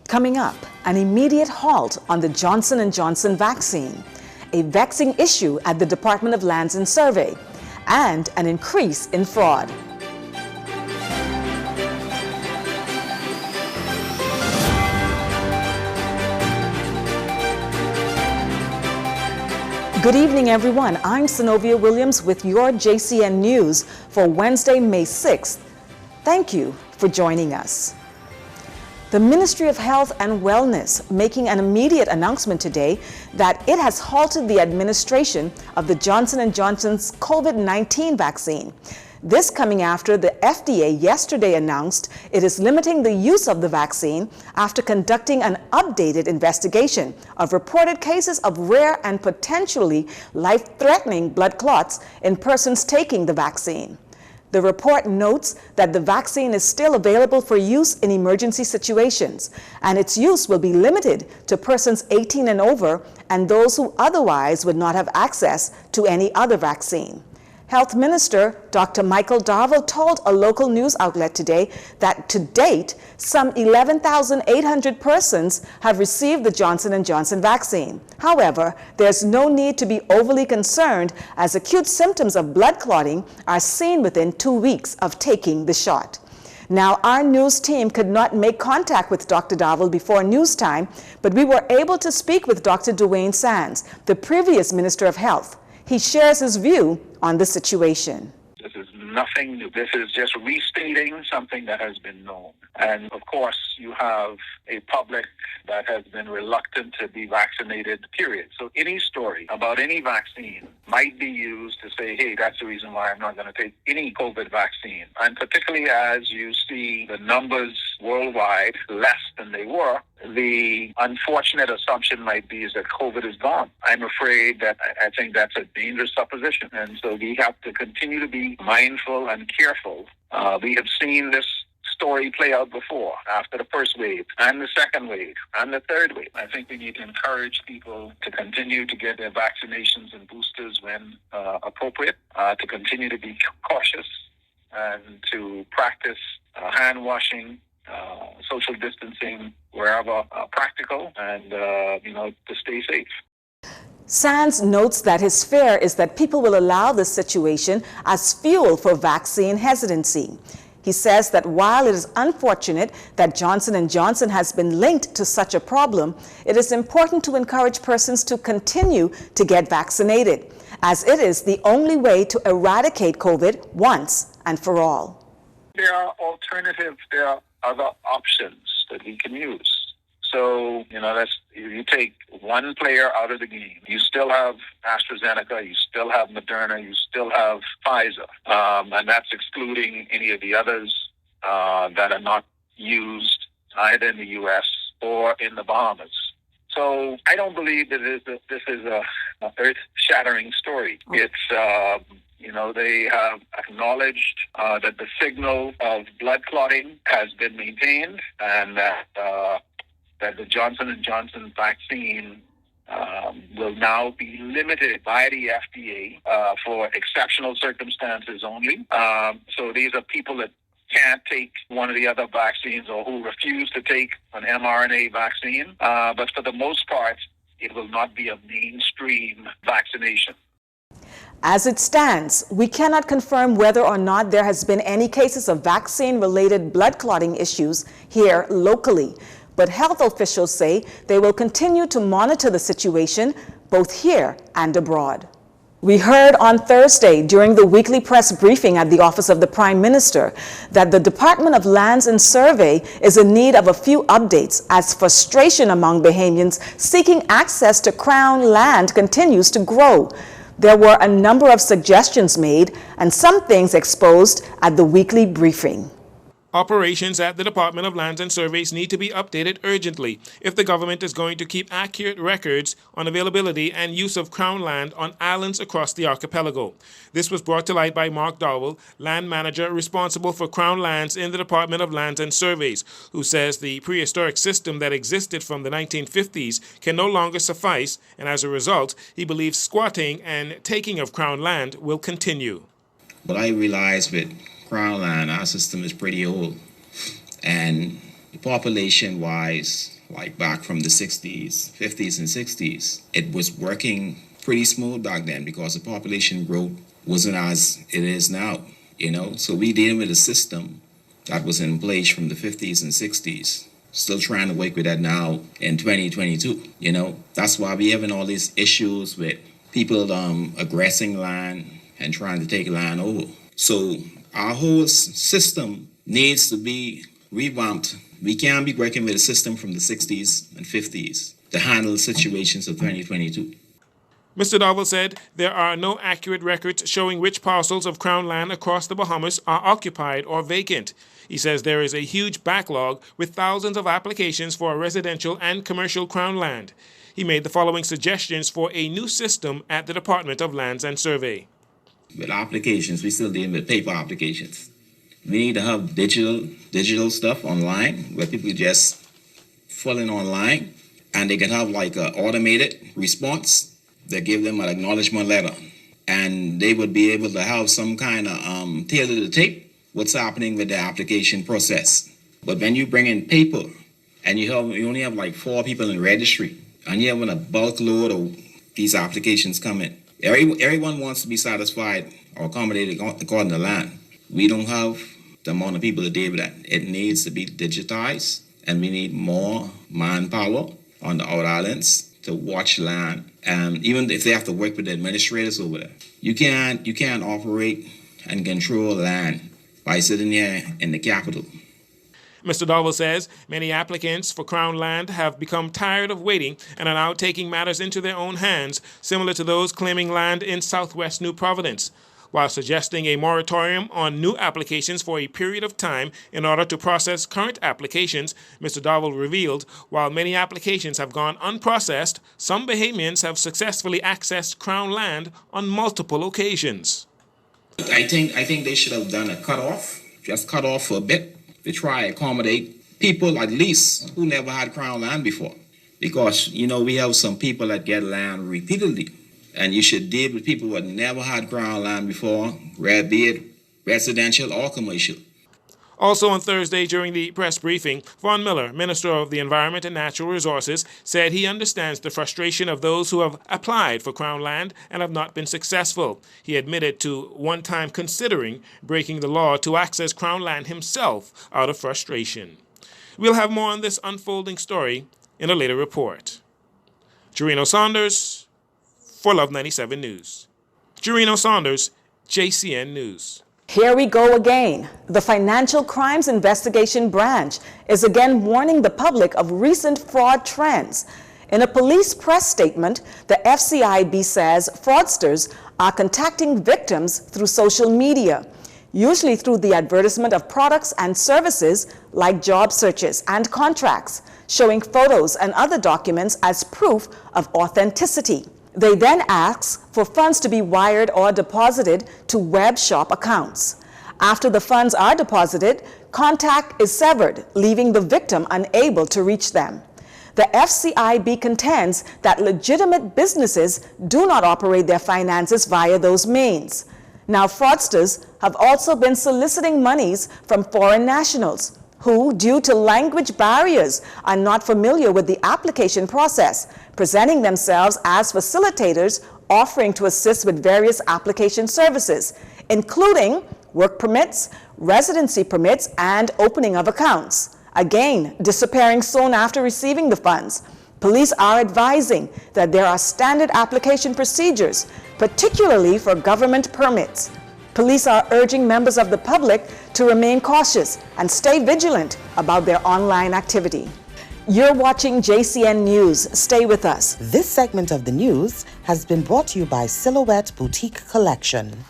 Coming up, an immediate halt on the Johnson & Johnson vaccine, a vexing issue at the Department of Lands and Survey, and an increase in fraud. Good evening, everyone. I'm Synovia Williams with your JCN News for Wednesday, May 6th. Thank you for joining us. The Ministry of Health and Wellness making an immediate announcement today that it has halted the administration of the Johnson & Johnson's COVID-19 vaccine. This coming after the FDA yesterday announced it is limiting the use of the vaccine after conducting an updated investigation of reported cases of rare and potentially life-threatening blood clots in persons taking the vaccine. The report notes that the vaccine is still available for use in emergency situations, and its use will be limited to persons 18 and over and those who otherwise would not have access to any other vaccine. Health Minister Dr. Michael Darville told a local news outlet today that to date, some 11,800 persons have received the Johnson & Johnson vaccine. However, there's no need to be overly concerned as acute symptoms of blood clotting are seen within 2 weeks of taking the shot. Now, our news team could not make contact with Dr. Darville before news time, but we were able to speak with Dr. Dwayne Sands, the previous Minister of Health. He shares his view on the situation. This is nothing new. This is just restating something that has been known. And of course, you have a public that has been reluctant to be vaccinated, period. So any story about any vaccine might be used to say, hey, that's the reason why I'm not going to take any COVID vaccine. And particularly as you see the numbers worldwide less than they were, the unfortunate assumption might be is that COVID is gone. I'm afraid that I think that's a dangerous supposition. And so we have to continue to be mindful and careful. We have seen this story play out before, after the first wave and the second wave and the third wave. I think we need to encourage people to continue to get their vaccinations and boosters when appropriate, to continue to be cautious and to practice hand washing, social distancing wherever practical, and to stay safe. Sands notes that his fear is that people will allow this situation as fuel for vaccine hesitancy. He says that while it is unfortunate that Johnson & Johnson has been linked to such a problem, it is important to encourage persons to continue to get vaccinated, as it is the only way to eradicate COVID once and for all. There are alternatives, there are other options that we can use. So, if you take one player out of the game, you still have AstraZeneca, you still have Moderna, you still have Pfizer, and that's excluding any of the others that are not used either in the U.S. or in the Bahamas. So I don't believe that this is a earth-shattering story. It's they have acknowledged that the signal of blood clotting has been maintained, and that the Johnson & Johnson vaccine will now be limited by the FDA for exceptional circumstances only. So these are people that can't take one of the other vaccines or who refuse to take an mRNA vaccine. But for the most part, it will not be a mainstream vaccination. As it stands, we cannot confirm whether or not there has been any cases of vaccine-related blood clotting issues here locally. But health officials say they will continue to monitor the situation both here and abroad. We heard on Thursday during the weekly press briefing at the Office of the Prime Minister that the Department of Lands and Survey is in need of a few updates as frustration among Bahamians seeking access to Crown land continues to grow. There were a number of suggestions made and some things exposed at the weekly briefing. Operations at the Department of Lands and Surveys need to be updated urgently if the government is going to keep accurate records on availability and use of Crown land on islands across the archipelago. This was brought to light by Mark Dowell, land manager responsible for Crown lands in the Department of Lands and Surveys, who says the prehistoric system that existed from the 1950s can no longer suffice, and as a result, he believes squatting and taking of Crown land will continue. What I realized with Crown land, our system is pretty old, and population-wise, like back from the 60s, 50s, and 60s, it was working pretty smooth back then because the population growth wasn't as it is now, you know? So we dealing with a system that was in place from the 50s and 60s. Still trying to work with that now in 2022, you know? That's why we having all these issues with people aggressing land and trying to take land over. So our whole system needs to be revamped. We can't be working with a system from the 60s and 50s to handle the situations of 2022. Mr. Dovell said there are no accurate records showing which parcels of Crown land across the Bahamas are occupied or vacant. He says there is a huge backlog with thousands of applications for residential and commercial Crown land. He made the following suggestions for a new system at the Department of Lands and Survey. With applications, we still dealing with paper applications. We need to have digital stuff online where people just fill in online and they can have like an automated response that give them an acknowledgement letter. And they would be able to have some kind of tailor to tape what's happening with the application process. But when you bring in paper and you only have like 4 people in registry and you're having a bulk load of these applications come in, everyone wants to be satisfied or accommodated according to land. We don't have the amount of people to deal with that. It needs to be digitized, and we need more manpower on the outer islands to watch land. And even if they have to work with the administrators over there, you can't operate and control land by sitting here in the capital. Mr. Dovell says many applicants for Crown land have become tired of waiting and are now taking matters into their own hands, similar to those claiming land in southwest New Providence. While suggesting a moratorium on new applications for a period of time in order to process current applications, Mr. Dovell revealed while many applications have gone unprocessed, some Bahamians have successfully accessed Crown land on multiple occasions. I think they should have done a cutoff, just cut off for a bit, to try to accommodate people at least who never had Crown land before. Because, you know, we have some people that get land repeatedly. And you should deal with people who had never had Crown land before, be it residential or commercial. Also on Thursday during the press briefing, Vaughn Miller, Minister of the Environment and Natural Resources, said he understands the frustration of those who have applied for Crown land and have not been successful. He admitted to one time considering breaking the law to access Crown land himself out of frustration. We'll have more on this unfolding story in a later report. Jareno Saunders for Love 97 News. Jareno Saunders, JCN News. Here we go again. The Financial Crimes Investigation Branch is again warning the public of recent fraud trends. In a police press statement, the FCIB says fraudsters are contacting victims through social media, usually through the advertisement of products and services like job searches and contracts, showing photos and other documents as proof of authenticity. They then ask for funds to be wired or deposited to web shop accounts. After the funds are deposited, contact is severed, leaving the victim unable to reach them. The FCIB contends that legitimate businesses do not operate their finances via those means. Now, fraudsters have also been soliciting monies from foreign nationals who, due to language barriers, are not familiar with the application process, presenting themselves as facilitators offering to assist with various application services, including work permits, residency permits, and opening of accounts. Again, disappearing soon after receiving the funds. Police are advising that there are standard application procedures, particularly for government permits. Police are urging members of the public to remain cautious and stay vigilant about their online activity. You're watching JCN News. Stay with us. This segment of the news has been brought to you by Silhouette Boutique Collection.